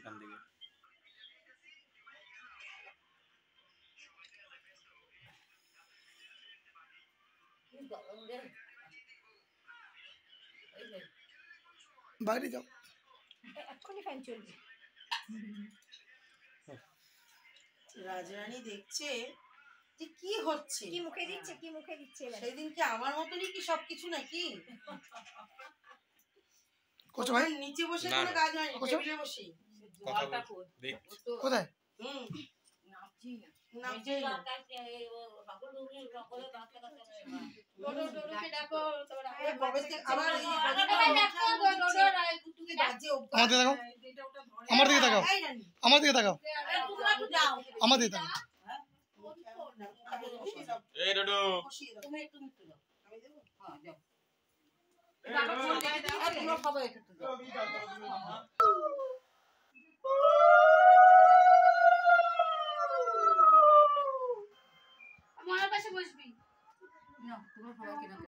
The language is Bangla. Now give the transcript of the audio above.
এখান থেকে। বাইরে যাও, এক্ষুনি ফ্যান চলবে। রাজরানী দেখছে যে কি হচ্ছে, কি মুখে দিচ্ছে, কি মুখে দিচ্ছে। সেদিন কি আমার মতনই কি সবকিছু নাকি? কোথায় ভাই? নিচে বসে না, কোনো না। কাজ হয়নি, টেবিলে বসে। কোথায়? আমার দিকে তাকাও, আমার দিকে তাকাও, আমার দিকে তাকাও। এই ডোডো আমার পাশে বসবি না, তোমার বাবা কিনা